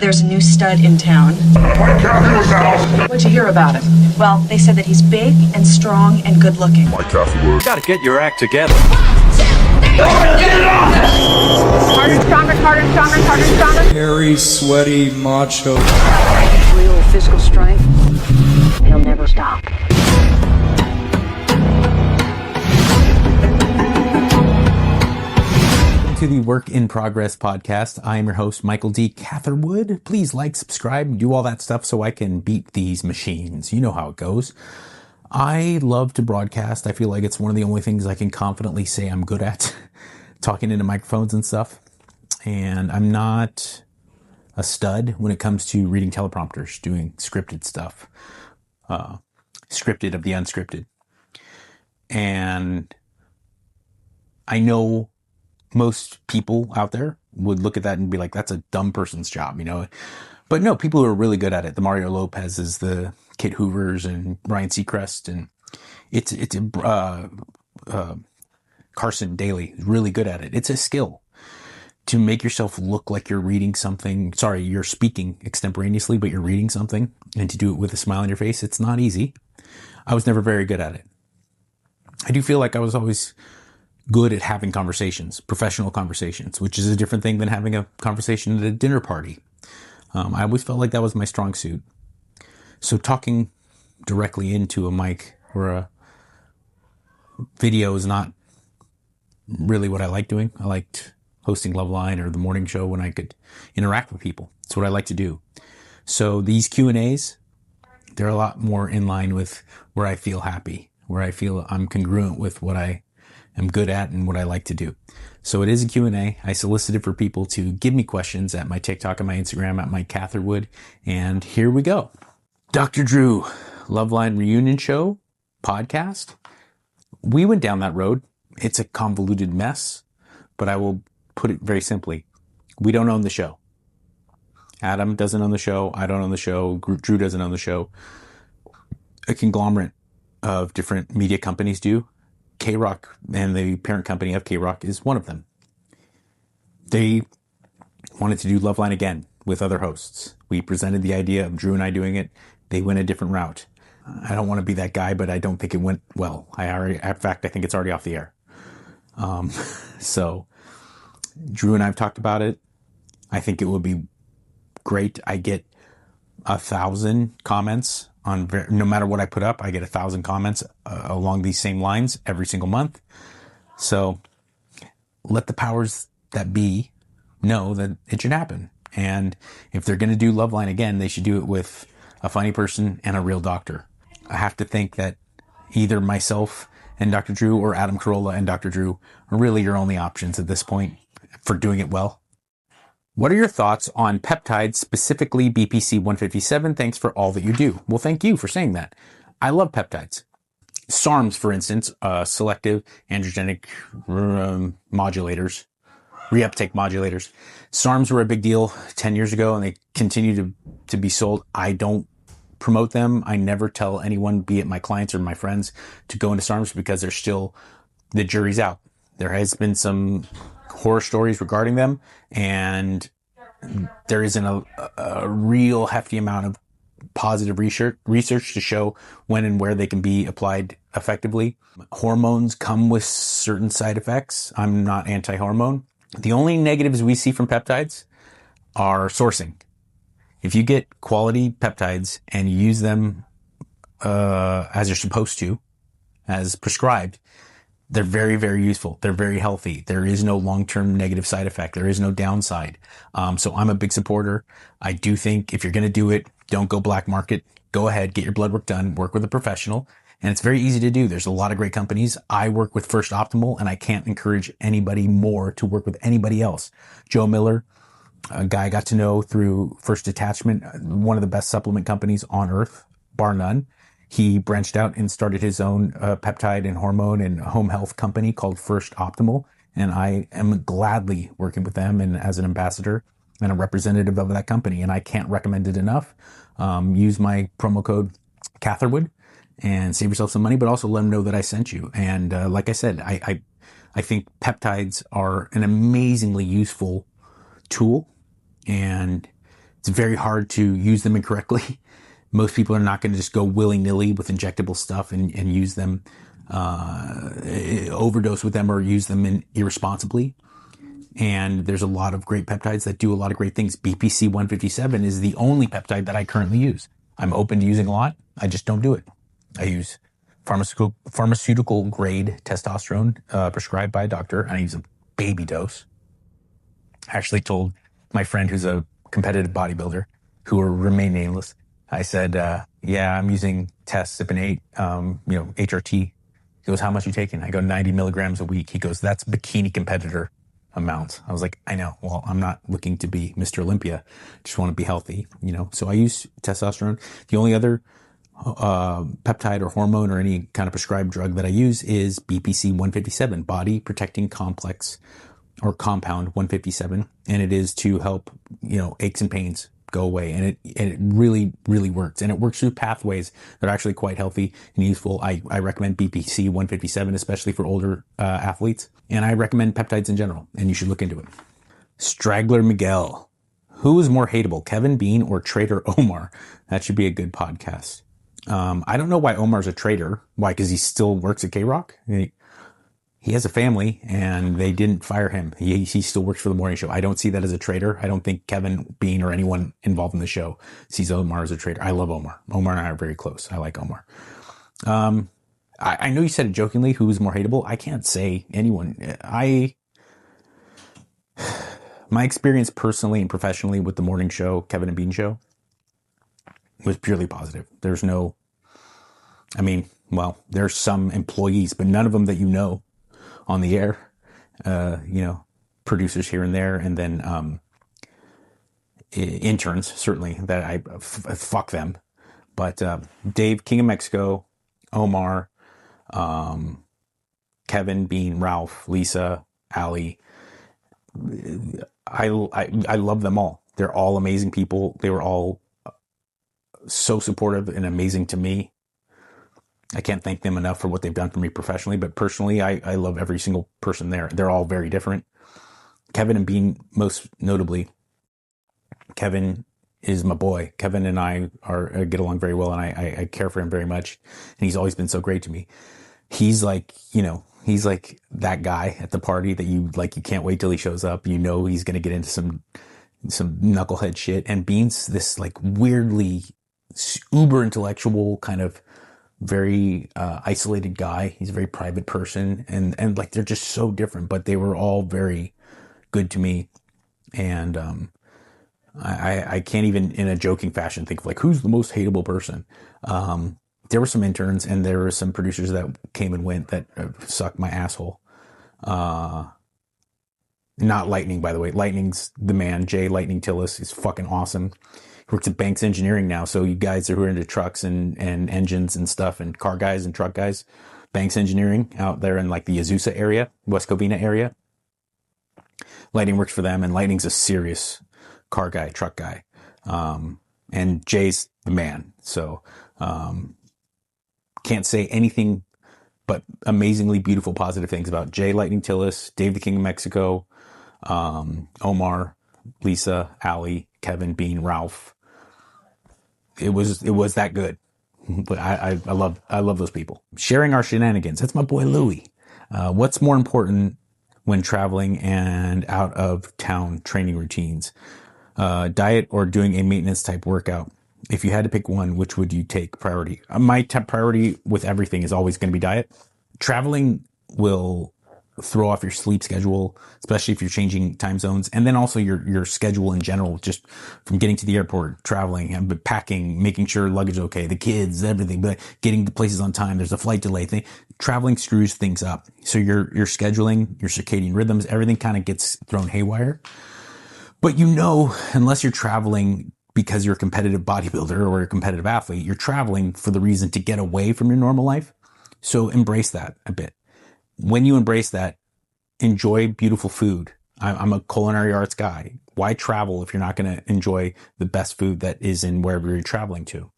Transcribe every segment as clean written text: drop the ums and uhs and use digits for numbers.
There's a new stud in town. What'd you hear about him? Well, they said that he's big and strong and good looking. Gotta get your act together. Harder, stronger, harder, stronger, harder, stronger. Hairy, sweaty, macho. Real physical strength. He'll never stop. To the Work in Progress podcast. I am your host, Michael D. Catherwood. Please like, subscribe, do all that stuff so I can beat these machines. You know how it goes. I love to broadcast. I feel like it's one of the only things I can confidently say I'm good at, talking into microphones and stuff. And I'm not a stud when it comes to reading teleprompters, doing scripted stuff, scripted of the unscripted. And I know most people out there would look at that and be like, that's a dumb person's job, you know? But no, people who are really good at it, the Mario Lopez's, the Kit Hoovers and Ryan Seacrest, and it's Carson Daly is really good at it. It's a skill to make yourself look like you're reading something. Sorry, you're speaking extemporaneously, but you're reading something, and to do it with a smile on your face, it's not easy. I was never very good at it. I do feel like I was always good at having conversations, professional conversations, which is a different thing than having a conversation at a dinner party. I always felt like that was my strong suit. So talking directly into a mic or a video is not really what I like doing. I liked hosting Loveline or the morning show when I could interact with people. It's what I like to do. So these Q&As, they're a lot more in line with where I feel happy, where I feel I'm congruent with what I am good at and what I like to do. So it is a Q&A. I solicited for people to give me questions at my TikTok and my Instagram at Mike Catherwood. And here we go. Dr. Drew, Loveline Reunion Show podcast. We went down that road. It's a convoluted mess, but I will put it very simply. We don't own the show. Adam doesn't own the show. I don't own the show. Drew doesn't own the show. A conglomerate of different media companies do. K-Rock and the parent company of K-Rock is one of them. They wanted to do Loveline again with other hosts. We presented the idea of Drew and I doing it. They went a different route. I don't want to be that guy, but I don't think it went well. In fact, I think it's already off the air. So Drew and I have talked about it. I think it would be great. I get 1,000 comments on no matter what I put up. I get 1,000 comments along these same lines every single month. So let the powers that be know that it should happen. And if they're going to do Loveline again, they should do it with a funny person and a real doctor. I have to think that either myself and Dr. Drew or Adam Carolla and Dr. Drew are really your only options at this point for doing it well. What are your thoughts on peptides, specifically BPC 157? Thanks for all that you do. Well, thank you for saying that. I love peptides. SARMs, for instance, selective androgenic modulators, reuptake modulators. SARMs were a big deal 10 years ago, and they continue to be sold. I don't promote them. I never tell anyone, be it my clients or my friends, to go into SARMs because they're still, the jury's out. There has been some horror stories regarding them, and there isn't a real hefty amount of positive research to show when and where they can be applied effectively. Hormones come with certain side effects. I'm not anti-hormone. The only negatives we see from peptides are sourcing. If you get quality peptides and you use them as you're supposed to, as prescribed, they're very, very useful. They're very healthy. There is no long-term negative side effect. There is no downside. So I'm a big supporter. I do think if you're going to do it, don't go black market. Go ahead, get your blood work done, work with a professional. And it's very easy to do. There's a lot of great companies. I work with First Optimal, and I can't encourage anybody more to work with anybody else. Joe Miller, a guy I got to know through First Detachment, one of the best supplement companies on earth, bar none. He branched out and started his own peptide and hormone and home health company called First Optimal. And I am gladly working with them and as an ambassador and a representative of that company. And I can't recommend it enough. Use my promo code Catherwood and save yourself some money, but also let them know that I sent you. And like I said, I think peptides are an amazingly useful tool. And It's very hard to use them incorrectly. Most people are not going to just go willy-nilly with injectable stuff and use them, overdose with them or use them irresponsibly. And there's a lot of great peptides that do a lot of great things. BPC 157 is the only peptide that I currently use. I'm open to using a lot. I just don't do it. I use pharmaceutical grade testosterone prescribed by a doctor, and I use a baby dose. I actually told my friend who's a competitive bodybuilder, who will remain nameless, I said, yeah, I'm using test Sipin 8, HRT. He goes, how much are you taking? I go, 90 milligrams a week. He goes, that's bikini competitor amounts. I was like, I know. Well, I'm not looking to be Mr. Olympia. Just want to be healthy, So I use testosterone. The only other peptide or hormone or any kind of prescribed drug that I use is BPC 157, body protecting complex or compound 157. And it is to help, aches and pains go away. And it really, really works. And it works through pathways that are actually quite healthy and useful. I recommend BPC 157, especially for older athletes. And I recommend peptides in general, and you should look into it. Straggler Miguel. Who is more hateable, Kevin Bean or Traitor Omar? That should be a good podcast. I don't know why Omar's a traitor. Why? Because he still works at K-Rock? He has a family, and they didn't fire him. He still works for the morning show. I don't see that as a traitor. I don't think Kevin Bean or anyone involved in the show sees Omar as a traitor. I love Omar. Omar and I are very close. I like Omar. I know you said it jokingly, who is more hateable? I can't say anyone. My experience personally and professionally with the morning show, Kevin and Bean show, was purely positive. There's there's some employees, but none of them that on the air, producers here and there, and then interns, certainly, that I fuck them. But Dave, King of Mexico, Omar, Kevin, Bean, Ralph, Lisa, Ali, I love them all. They're all amazing people. They were all so supportive and amazing to me. I can't thank them enough for what they've done for me professionally, but personally, I love every single person there. They're all very different. Kevin and Bean, most notably, Kevin is my boy. Kevin and I get along very well, and I care for him very much. And he's always been so great to me. He's like, he's like that guy at the party that you can't wait till he shows up. He's going to get into some knucklehead shit. And Bean's this weirdly uber intellectual kind of very isolated guy. He's a very private person, and they're just so different, but they were all very good to me. And I can't even in a joking fashion think of who's the most hateable person. There were some interns and there were some producers that came and went that sucked my asshole. Not Lightning, by the way. Lightning's the man. Jay Lightning Tillis is fucking awesome. Works at Banks Engineering now. So you guys who are into trucks and engines and stuff and car guys and truck guys, Banks Engineering out there in the Azusa area, West Covina area. Lightning works for them, and Lightning's a serious car guy, truck guy. And Jay's the man. So, can't say anything but amazingly beautiful, positive things about Jay Lightning Tillis, Dave the King of Mexico, Omar, Lisa, Ali, Kevin, Bean, Ralph. It was that good. But I love those people. Sharing our shenanigans. That's my boy Louie. What's more important when traveling and out of town training routines? Diet or doing a maintenance type workout? If you had to pick one, which would you take priority? My top priority with everything is always going to be diet. Traveling will throw off your sleep schedule, especially if you're changing time zones. And then also your schedule in general, just from getting to the airport, traveling, and packing, making sure luggage is okay, the kids, everything, but getting to places on time. There's a flight delay thing. Traveling screws things up. So your scheduling, your circadian rhythms, everything kind of gets thrown haywire. But unless you're traveling because you're a competitive bodybuilder or a competitive athlete, you're traveling for the reason to get away from your normal life. So embrace that a bit. When you embrace that, enjoy beautiful food. I'm a culinary arts guy. Why travel if you're not going to enjoy the best food that is in wherever you're traveling to?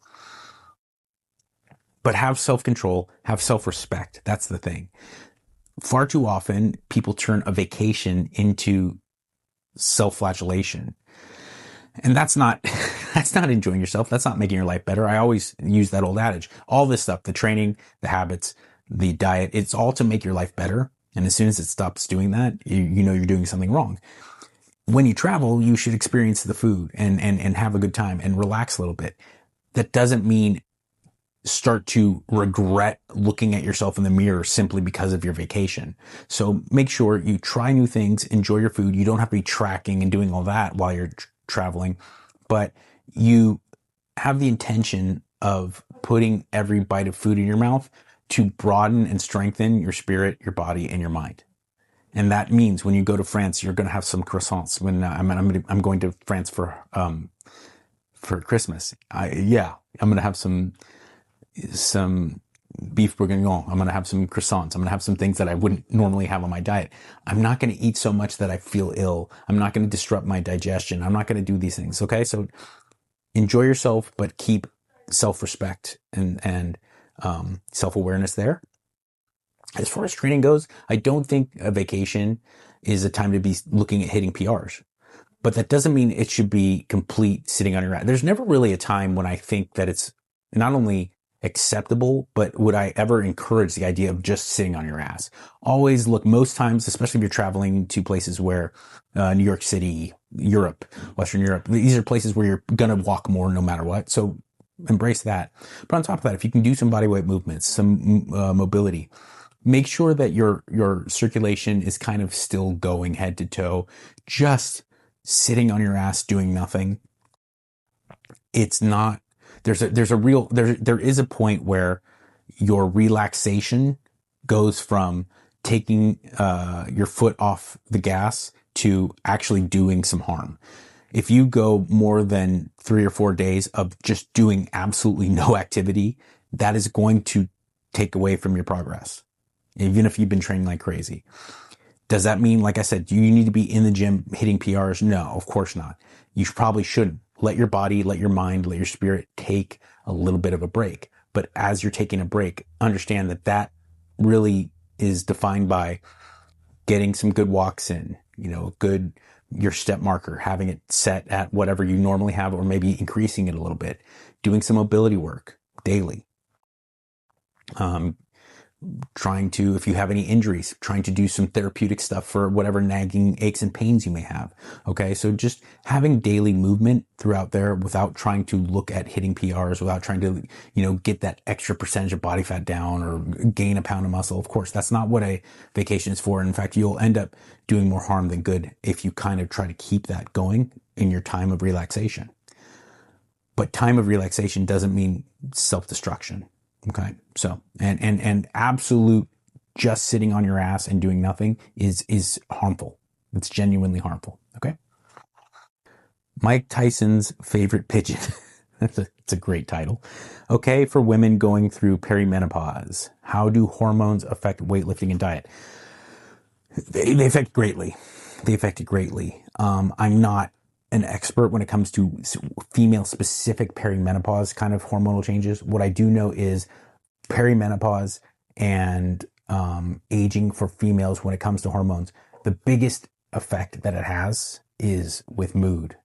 But have self-control, have self-respect. That's the thing. Far too often, people turn a vacation into self-flagellation. And that's not, that's not enjoying yourself. That's not making your life better. I always use that old adage. All this stuff, the training, the habits, the diet, it's all to make your life better. And as soon as it stops doing that, you know you're doing something wrong. When you travel, you should experience the food and have a good time and relax a little bit. That doesn't mean start to regret looking at yourself in the mirror simply because of your vacation. So make sure you try new things, enjoy your food. You don't have to be tracking and doing all that while you're traveling, but you have the intention of putting every bite of food in your mouth to broaden and strengthen your spirit, your body, and your mind. And that means when you go to France, you're going to have some croissants. When I'm going to France for Christmas, I'm going to have some beef bourguignon. I'm going to have some croissants. I'm going to have some things that I wouldn't normally have on my diet. I'm not going to eat so much that I feel ill. I'm not going to disrupt my digestion. I'm not going to do these things. Okay. So enjoy yourself, but keep self-respect and self-awareness there. As far as training goes, I don't think a vacation is a time to be looking at hitting PRs. But that doesn't mean it should be complete sitting on your ass. There's never really a time when I think that it's not only acceptable, but would I ever encourage the idea of just sitting on your ass? Always look, most times, especially if you're traveling to places where New York City, Europe, Western Europe, these are places where you're going to walk more no matter what. So embrace that. But on top of that, if you can do some bodyweight movements, some mobility, make sure that your circulation is kind of still going head to toe. Just sitting on your ass doing nothing. It's not, there is a point where your relaxation goes from taking your foot off the gas to actually doing some harm. If you go more than 3 or 4 days of just doing absolutely no activity, that is going to take away from your progress, even if you've been training like crazy. Does that mean, like I said, do you need to be in the gym hitting PRs? No, of course not. You probably shouldn't. Let your body, let your mind, let your spirit take a little bit of a break. But as you're taking a break, understand that that really is defined by getting some good walks in, your step marker, having it set at whatever you normally have, or maybe increasing it a little bit, doing some mobility work daily. Trying to, if you have any injuries, trying to do some therapeutic stuff for whatever nagging aches and pains you may have. Okay. So just having daily movement throughout there without trying to look at hitting PRs, without trying to, get that extra percentage of body fat down or gain a pound of muscle. Of course, that's not what a vacation is for. In fact, you'll end up doing more harm than good if you kind of try to keep that going in your time of relaxation. But time of relaxation doesn't mean self-destruction. Okay. So, and absolute just sitting on your ass and doing nothing is harmful. It's genuinely harmful. Okay. Mike Tyson's favorite pigeon. It's a great title. Okay. For women going through perimenopause, how do hormones affect weightlifting and diet? They affect it greatly. I'm not an expert when it comes to female specific perimenopause kind of hormonal changes. What I do know is perimenopause and aging for females when it comes to hormones, the biggest effect that it has is with mood,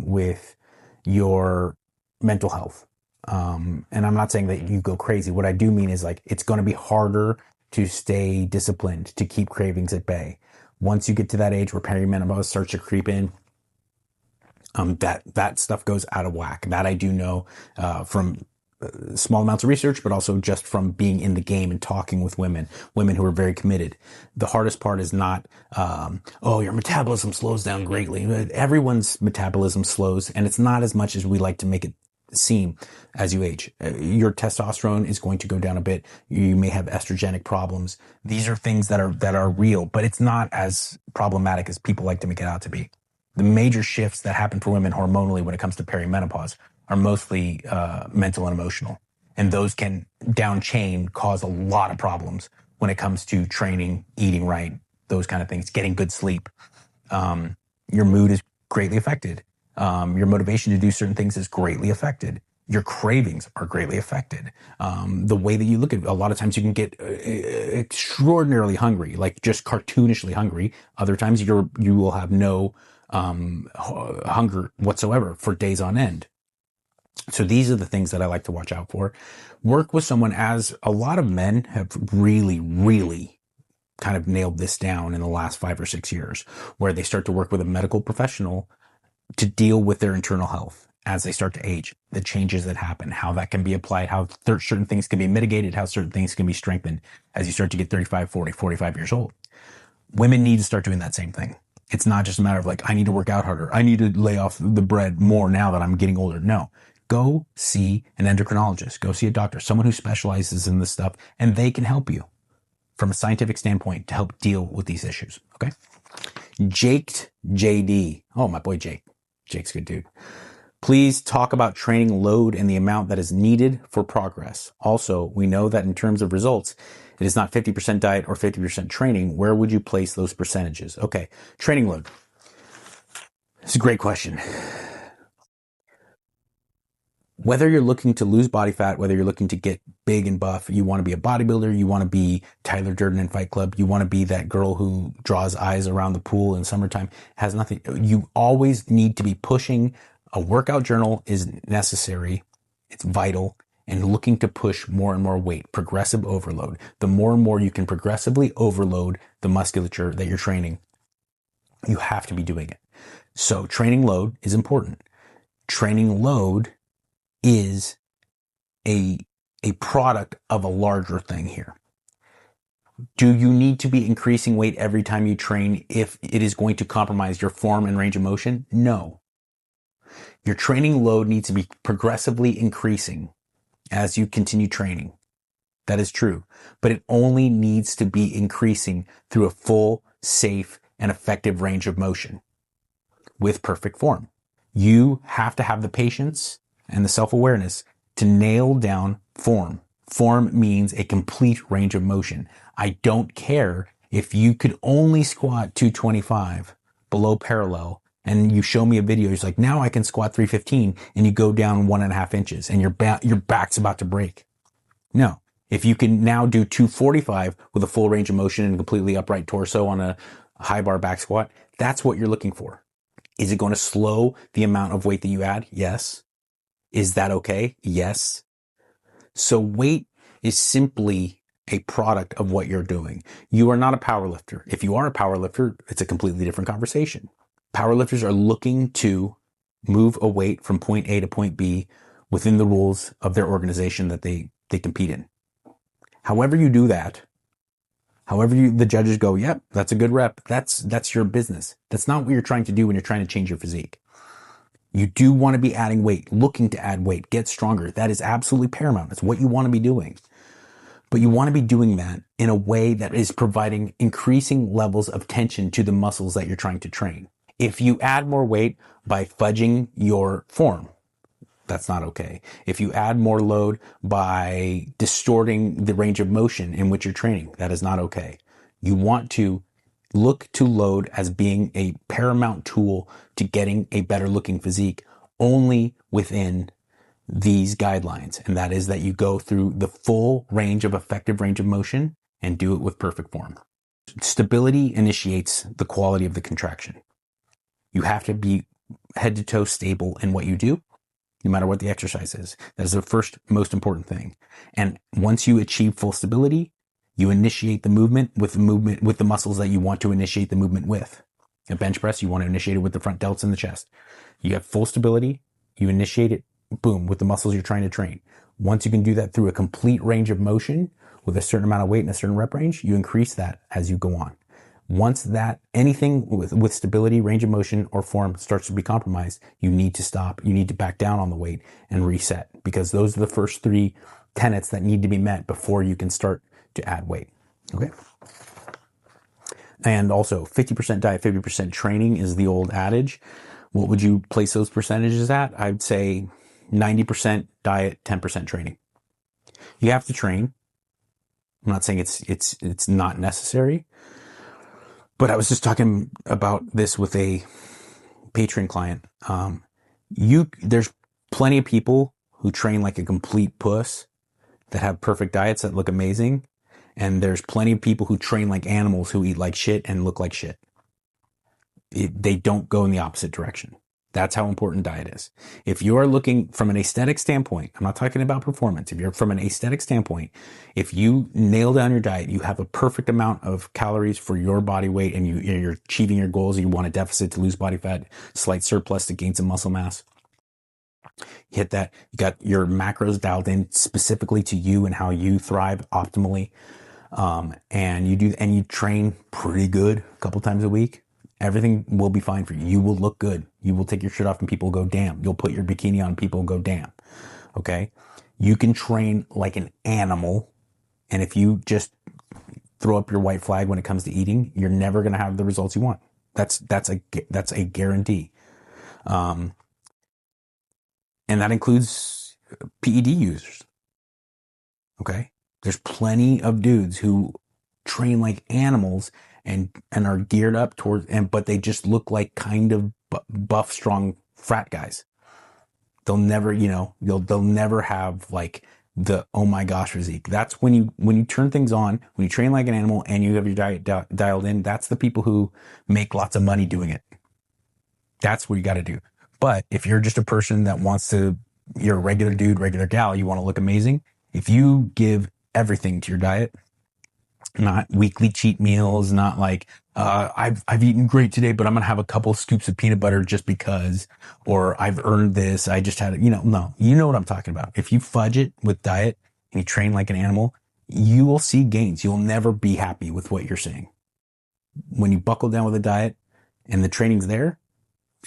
with your mental health. And I'm not saying that you go crazy. What I do mean is it's going to be harder to stay disciplined, to keep cravings at bay. Once you get to that age where perimenopause starts to creep in, that stuff goes out of whack. That I do know from small amounts of research, but also just from being in the game and talking with women who are very committed. The hardest part is not, your metabolism slows down greatly. Everyone's metabolism slows, and it's not as much as we like to make it seem as you age. Your testosterone is going to go down a bit. You may have estrogenic problems. These are things that are real, but it's not as problematic as people like to make it out to be. The major shifts that happen for women hormonally when it comes to perimenopause are mostly mental and emotional. And those can down chain cause a lot of problems when it comes to training, eating right, those kind of things, getting good sleep. Your mood is greatly affected. Your motivation to do certain things is greatly affected. Your cravings are greatly affected. The way that you look at it, a lot of times you can get extraordinarily hungry, like just cartoonishly hungry. Other times you will have no hunger whatsoever for days on end. So these are the things that I like to watch out for. Work with someone, as a lot of men have really, really kind of nailed this down in the last 5 or 6 years, where they start to work with a medical professional to deal with their internal health as they start to age, the changes that happen, how that can be applied, how certain things can be mitigated, how certain things can be strengthened as you start to get 35, 40, 45 years old. Women need to start doing that same thing. It's not just a matter of like, I need to work out harder. I need to lay off the bread more now that I'm getting older. No, go see an endocrinologist, go see a doctor, someone who specializes in this stuff, and they can help you from a scientific standpoint to help deal with these issues. Okay. Jake JD. Oh, my boy Jake. Jake's a good dude. Please talk about training load and the amount that is needed for progress. Also, we know that in terms of results, it is not 50% diet or 50% training. Where would you place those percentages? Okay. Training load. It's a great question. Whether you're looking to lose body fat, whether you're looking to get big and buff, you want to be a bodybuilder, you want to be Tyler Durden in Fight Club, you want to be that girl who draws eyes around the pool in summertime, has nothing. You always need to be pushing. A workout journal is necessary. It's vital. And looking to push more and more weight, progressive overload. The more and more you can progressively overload the musculature that you're training, you have to be doing it. So training load is important. Training load is a product of a larger thing here. Do you need to be increasing weight every time you train if it is going to compromise your form and range of motion? No. Your training load needs to be progressively increasing as you continue training. That is true. But it only needs to be increasing through a full, safe, and effective range of motion with perfect form. You have to have the patience and the self-awareness to nail down form. Form means a complete range of motion. I don't care if you could only squat 225 below parallel and you show me a video, it's like, now I can squat 315 and you go down 1.5 inches and your back's about to break. No. If you can now do 245 with a full range of motion and a completely upright torso on a high bar back squat, that's what you're looking for. Is it going to slow the amount of weight that you add? Yes. Is that okay? Yes. So weight is simply a product of what you're doing. You are not a power lifter. If you are a power lifter, it's a completely different conversation. Power lifters are looking to move a weight from point A to point B within the rules of their organization that they compete in. However you do that, the judges go, yep, that's a good rep. That's your business. That's not what you're trying to do when you're trying to change your physique. You do want to be adding weight, looking to add weight, get stronger. That is absolutely paramount. It's what you want to be doing. But you want to be doing that in a way that is providing increasing levels of tension to the muscles that you're trying to train. If you add more weight by fudging your form, that's not okay. If you add more load by distorting the range of motion in which you're training, that is not okay. You want to look to load as being a paramount tool to getting a better looking physique only within these guidelines. And that is that you go through the full range of effective range of motion and do it with perfect form. Stability initiates the quality of the contraction. You have to be head to toe stable in what you do, no matter what the exercise is. That is the first most important thing. And once you achieve full stability, you initiate the movement with the muscles that you want to initiate the movement with. A bench press, you want to initiate it with the front delts in the chest. You have full stability, you initiate it, boom, with the muscles you're trying to train. Once you can do that through a complete range of motion with a certain amount of weight and a certain rep range, you increase that as you go on. Once that anything with stability, range of motion, or form starts to be compromised, you need to stop. You need to back down on the weight and reset, because those are the first 3 tenets that need to be met before you can start to add weight. Okay. And also 50% diet, 50% training is the old adage. What would you place those percentages at? I'd say 90% diet, 10% training. You have to train. I'm not saying it's not necessary, but I was just talking about this with a Patreon client. There's plenty of people who train like a complete puss that have perfect diets that look amazing. And there's plenty of people who train like animals who eat like shit and look like shit. they don't go in the opposite direction. That's how important diet is. If you're looking from an aesthetic standpoint, I'm not talking about performance. If you're from an aesthetic standpoint, if you nail down your diet, you have a perfect amount of calories for your body weight, and you're achieving your goals. You want a deficit to lose body fat, slight surplus to gain some muscle mass. You hit that. You got your macros dialed in specifically to you and how you thrive optimally. And you train pretty good a couple times a week. Everything will be fine for you. You will look good. You will take your shirt off and people go, damn. You'll put your bikini on and people go, damn. Okay. You can train like an animal. And if you just throw up your white flag when it comes to eating, you're never going to have the results you want. That's a guarantee. And that includes PED users. Okay. There's plenty of dudes who train like animals and are geared up towards, but they just look like kind of buff, strong frat guys. They'll never, they'll never have like the, oh my gosh, physique. That's when you turn things on, when you train like an animal and you have your diet dialed in, that's the people who make lots of money doing it. That's what you got to do. But if you're just a person that you're a regular dude, regular gal, you want to look amazing. If you give everything to your diet, not weekly cheat meals, not like, I've eaten great today, but I'm going to have a couple scoops of peanut butter just because, or I've earned this. I just had it, no, you know what I'm talking about. If you fudge it with diet and you train like an animal, you will see gains. You'll never be happy with what you're seeing. When you buckle down with a diet and the training's there,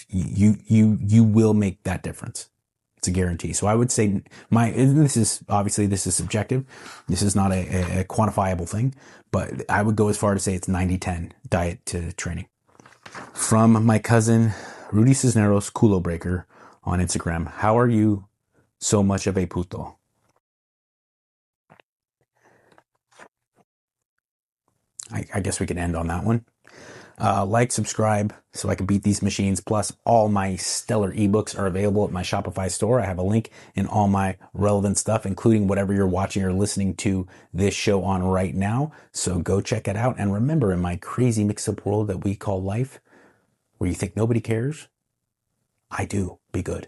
you will make that difference. It's a guarantee. So I would say this is subjective. This is not a quantifiable thing, but I would go as far to say it's 90-10 diet to training. From my cousin, Rudy Cisneros, Culo Breaker on Instagram. How are you so much of a puto? I guess we can end on that one. Like, subscribe so I can beat these machines. Plus, all my stellar ebooks are available at my Shopify store. I have a link in all my relevant stuff, including whatever you're watching or listening to this show on right now. So go check it out. And remember, in my crazy mix-up world that we call life, where you think nobody cares, I do. Be good.